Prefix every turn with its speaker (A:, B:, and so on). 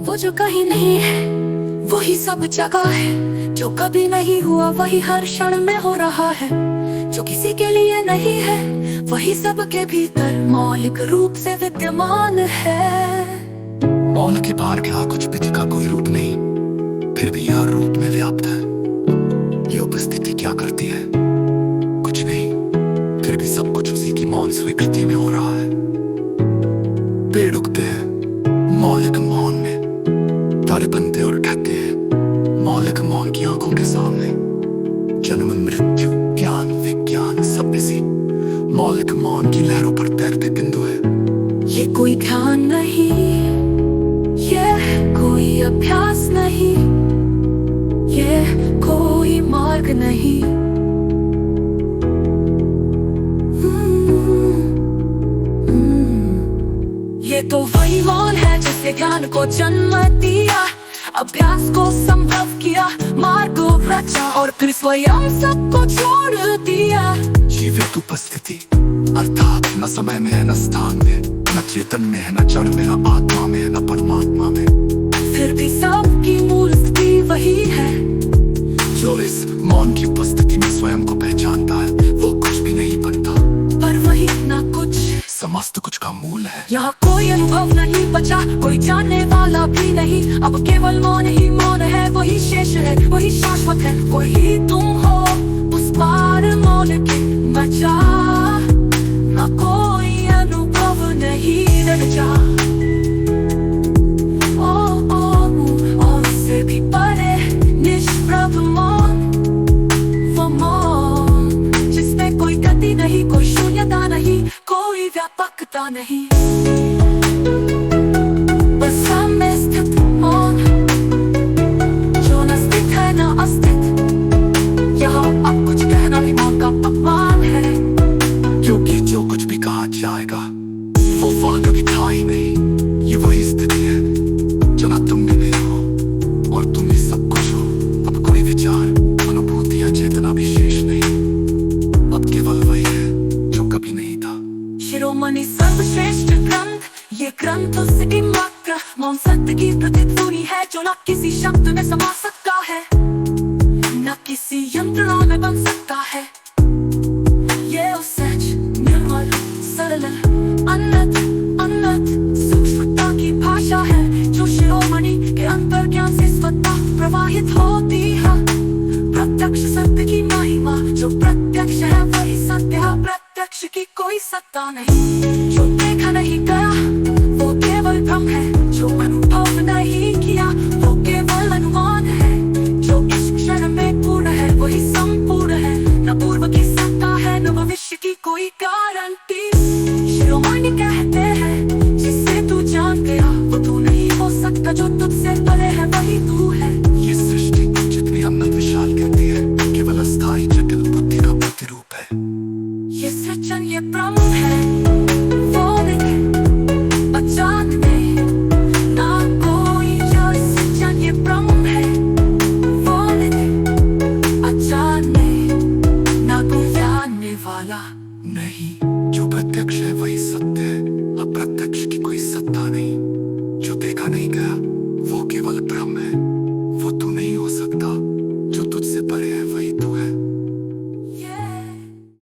A: वो जो कहीं नहीं है वही सब जगह है, जो कभी नहीं हुआ वही हर क्षण में हो रहा है, जो किसी के लिए नहीं है वही सबके भीतर मौलिक रूप से विद्यमान है।
B: मौन के बाहर क्या कुछ भी दिखा कोई रूप नहीं, फिर भी हर रूप में व्याप्त है। ये उपस्थिति क्या करती है? कुछ नहीं, फिर भी सब कुछ उसी की मौन स्वीकृति में हो रहा है। पेड़ उगते हैं मौलिक मौन में, तारे बनते और ढहते हैं मौलिक मौन की आंखों के सामने। जन्म मृत्यु ज्ञान विज्ञान सब इसी मौलिक मौन की लहरों पर तैरते बिंदु है।
A: ये कोई ध्यान नहीं, ये कोई अभ्यास नहीं, ये कोई मार्ग नहीं। ये तो वही मौन है जिसने ज्ञान को जन्म दिया, अभ्यास को संभव किया, मार्ग को रचा और फिर स्वयं सबको छोड़ दिया।
B: जीवित उपस्थिति अर्थात न समय में है न स्थान में, न चेतन में है न जड़ में, न आत्मा में है न परमात्मा में।
A: फिर भी सबकी मूल स्थिति वही है,
B: जो इस मौन की उपस्थिति में स्वयं को पहचानता है वो कुछ भी नहीं बनता,
A: पर वही ना कुछ
B: समस्त कुछ का मूल है।
A: यहाँ कोई अनुभव नहीं बचा, कोई जानने वाला भी नहीं, अब केवल मौन ही मौन है, वही शेष है, वही शाश्वत है, वही तुम हो उस पार मौन की मजा। ना कोई अनुभव नहीं रचा, और से भी परे निष्प्रभ मौन, वो मौन जिसमें कोई गति नहीं, कोई शून्यता नहीं, कोई व्यापकता नहीं, बस सामने स्थित मौन जो न स्थित है न अस्तित्व। यहाँ अब कुछ कहना भी मौन का अपमान है,
B: क्योंकि जो कुछ भी कहा जाएगा वो वहां कभी था ही नहीं। ये वही स्थिति है जो ना तुम में हो और तुम ही सब कुछ हो। अब कोई विचार अनुभूति या चेतना भी शेष नहीं, अब केवल वही है जो कभी नहीं था।
A: शिरोमणि सर्वश्रेष्ठ ग्रंथ, ये ग्रंथ उसकी मात्र मौन सत्य की प्रतिध्वनि है, जो न किसी शब्द में समा सकता है, न किसी यंत्रणा में बन सकता है। ये उस सहज निर्मल सरल अनंत अनंत सूक्ष्मता की भाषा है, जो शिरोमणि के अंतर ज्ञान से स्वतः प्रवाहित होती है। प्रत्यक्ष सत्य की महिमा, जो प्रत्यक्ष है वही सत्य है, प्रत्यक्ष की कोई सत्ता नहीं। जो देखा नहीं गया वो केवल भ्रम है, जो अनुभव नहीं किया वो केवल अनुमान है, जो इस क्षण में पूर्ण है वही संपूर्ण है, न पूर्व की सत्ता है न भविष्य की कोई गारंटी। शिरोमणि कहते हैं जिससे तू जान गया वो तू नहीं हो सकता, जो तुझसे परे है वही तू है।
B: ये सृष्टि जितनी अनंत विशाल कहती है केवल अस्थायी जटिल बुद्धि का प्रतिरूप है।
A: ये सृजन ये ब्रह्म है, वो नहीं अजाने ना कोई, जो सृजन ये ब्रह्म है, वो नहीं अजाने ना कोई जानने वाला
B: नहीं, जो प्रत्यक्ष है वही सत्य है, अप्रत्यक्ष